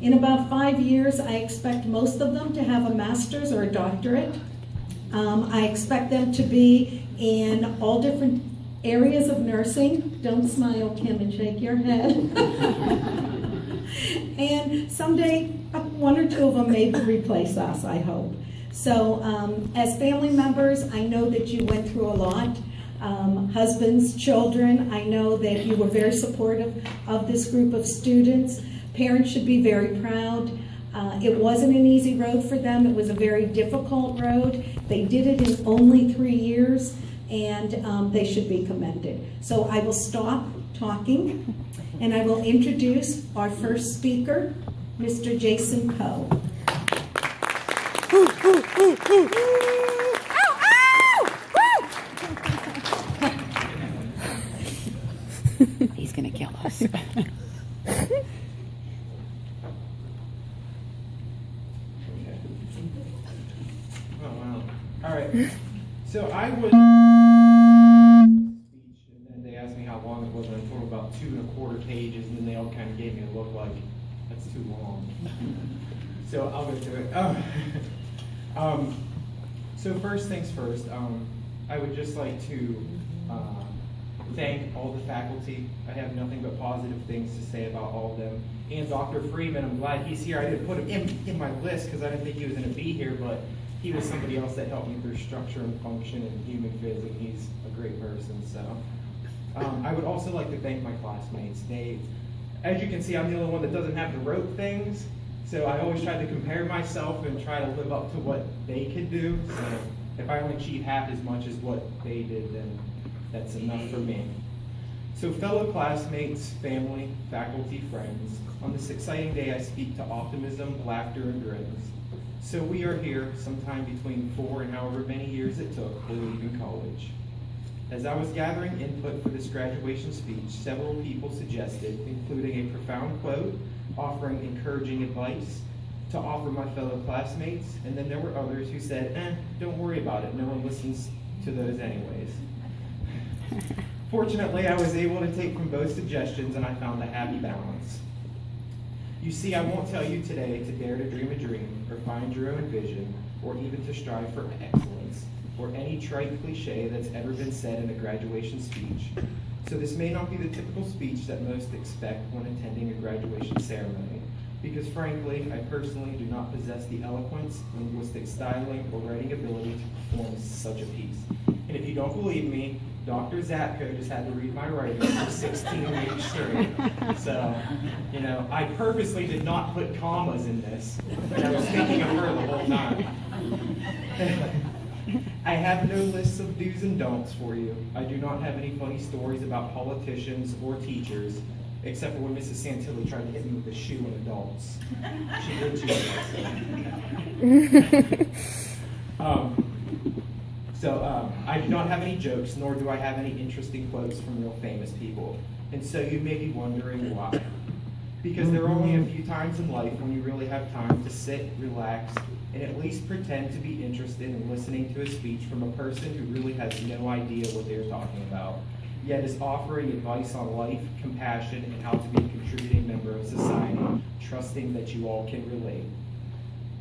In about 5 years, I expect most of them to have a master's or a doctorate. I expect them to be in all different areas of nursing. Don't smile, Kim, and shake your head. And someday, one or two of them may replace us, I hope. So as family members, I know that you went through a lot. Husbands, children, I know that you were very supportive of this group of students. Parents should be very proud. It wasn't an easy road for them. It was a very difficult road. They did it in only 3 years, and they should be commended. So I will stop talking, and I will introduce our first speaker, Mr. Jason Poe. He's gonna kill us. All right. So I was speech, and then they asked me how long it was, and I told them about 2 1/4 pages, and then they all kind of gave me a look like that's too long. So I'll go to it. So first things first, I would just like to thank all the faculty. I have nothing but positive things to say about all of them. And Dr. Freeman, I'm glad he's here. I didn't put him in my list because I didn't think he was going to be here, but he was somebody else that helped me through structure and function and human phys, and he's a great person. So I would also like to thank my classmates. As you can see, I'm the only one that doesn't have to rote things, so I always try to compare myself and try to live up to what they could do. So if I only achieve half as much as what they did, then that's enough for me. So fellow classmates, family, faculty, friends, on this exciting day I speak to optimism, laughter, and grins. So we are here sometime between 4 and however many years it took to leave in college. As I was gathering input for this graduation speech, several people suggested, including a profound quote, offering encouraging advice to offer my fellow classmates, and then there were others who said, don't worry about it, no one listens to those anyways. Fortunately, I was able to take from both suggestions, and I found a happy balance. You see, I won't tell you today to dare to dream a dream, or find your own vision, or even to strive for excellence, or any trite cliche that's ever been said in a graduation speech. So this may not be the typical speech that most expect when attending a graduation ceremony, because frankly, I personally do not possess the eloquence, linguistic styling, or writing ability to perform such a piece. And if you don't believe me, Dr. Zapko just had to read my writing for 16 weeks straight. So, I purposely did not put commas in this, but I was thinking of her the whole time. I have no lists of do's and don'ts for you. I do not have any funny stories about politicians or teachers, except for when Mrs. Santilli tried to hit me with a shoe in adults. She did too. So I do not have any jokes, nor do I have any interesting quotes from real famous people. And so you may be wondering why. Because there are only a few times in life when you really have time to sit, relax, and at least pretend to be interested in listening to a speech from a person who really has no idea what they're talking about, yet is offering advice on life, compassion, and how to be a contributing member of society, trusting that you all can relate.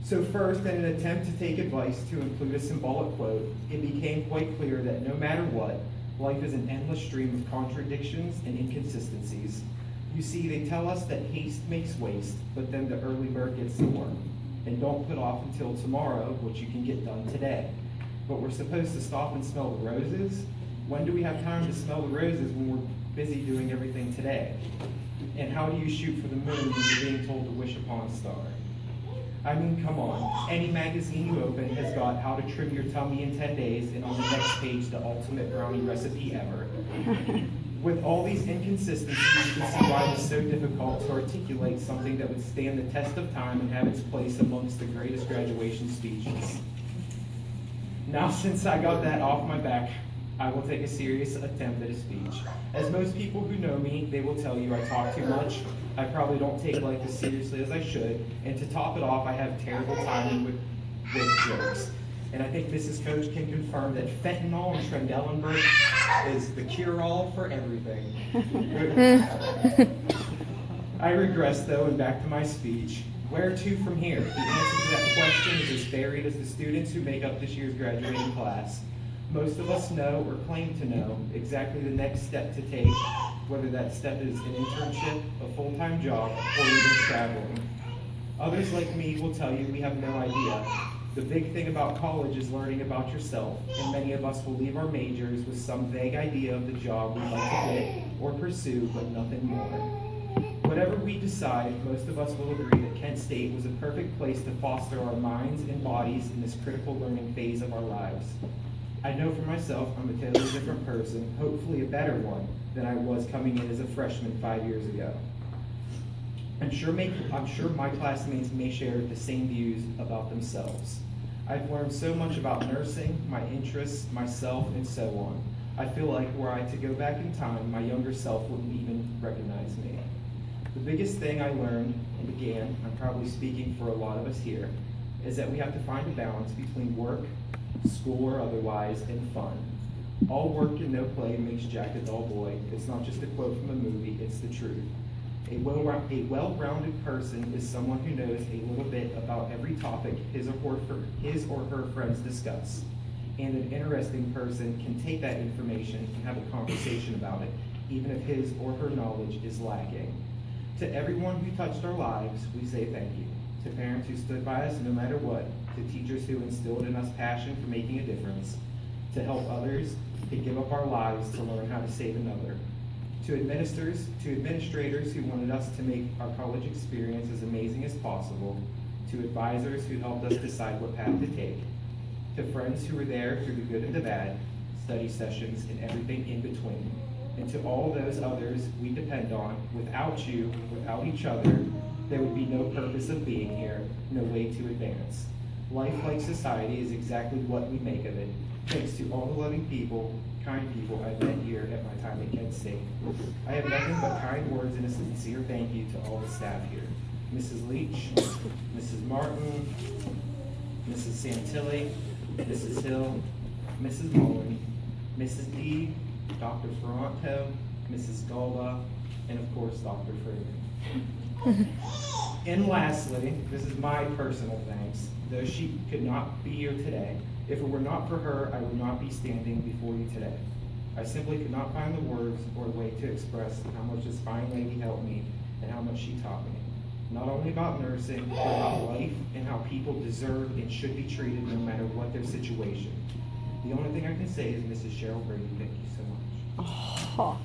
So first, in an attempt to take advice to include a symbolic quote, it became quite clear that no matter what, life is an endless stream of contradictions and inconsistencies. You see, they tell us that haste makes waste, but then the early bird gets the worm. And don't put off until tomorrow what you can get done today. But we're supposed to stop and smell the roses? When do we have time to smell the roses when we're busy doing everything today? And how do you shoot for the moon when you're being told to wish upon a star? I mean, come on. Any magazine you open has got how to trim your tummy in 10 days, and on the next page, the ultimate brownie recipe ever. With all these inconsistencies, you can see why it is so difficult to articulate something that would stand the test of time and have its place amongst the greatest graduation speeches. Now, since I got that off my back, I will take a serious attempt at a speech. As most people who know me, they will tell you I talk too much. I probably don't take life as seriously as I should. And to top it off, I have terrible timing with jokes. And I think Mrs. Coach can confirm that fentanyl and Trendelenburg is the cure-all for everything. I regress though, and back to my speech. Where to from here? The answer to that question is as varied as the students who make up this year's graduating class. Most of us know or claim to know exactly the next step to take, whether that step is an internship, a full-time job, or even traveling. Others like me will tell you we have no idea. The big thing about college is learning about yourself, and many of us will leave our majors with some vague idea of the job we'd like to get or pursue, but nothing more. Whatever we decide, most of us will agree that Kent State was a perfect place to foster our minds and bodies in this critical learning phase of our lives. I know for myself I'm a totally different person, hopefully a better one, than I was coming in as a freshman 5 years ago. I'm sure my classmates may share the same views about themselves. I've learned so much about nursing, my interests, myself, and so on. I feel like were I to go back in time, my younger self wouldn't even recognize me. The biggest thing I learned, and again, I'm probably speaking for a lot of us here, is that we have to find a balance between work, school or otherwise, and fun. All work and no play makes Jack a dull boy. It's not just a quote from a movie, it's the truth. A well-rounded person is someone who knows a little bit about every topic his or her friends discuss. And an interesting person can take that information and have a conversation about it, even if his or her knowledge is lacking. To everyone who touched our lives, we say thank you. To parents who stood by us no matter what, to teachers who instilled in us passion for making a difference, to help others, to give up our lives to learn how to save another. To administrators who wanted us to make our college experience as amazing as possible, to advisors who helped us decide what path to take, to friends who were there through the good and the bad, study sessions, and everything in between, and to all those others we depend on. Without you, without each other, there would be no purpose of being here, no way to advance. Life like society is exactly what we make of it, thanks to all the loving people, kind people I've met here at my time at Kent State. I have nothing but kind words and a sincere thank you to all the staff here. Mrs. Leach, Mrs. Martin, Mrs. Santilli, Mrs. Hill, Mrs. Mullen, Mrs. D, Dr. Ferranto, Mrs. Galba, and of course, Dr. Freeman. And lastly, this is my personal thanks, though she could not be here today. If it were not for her, I would not be standing before you today. I simply could not find the words or a way to express how much this fine lady helped me and how much she taught me. Not only about nursing, but about life and how people deserve and should be treated no matter what their situation. The only thing I can say is Mrs. Cheryl Brady, thank you so much. Oh.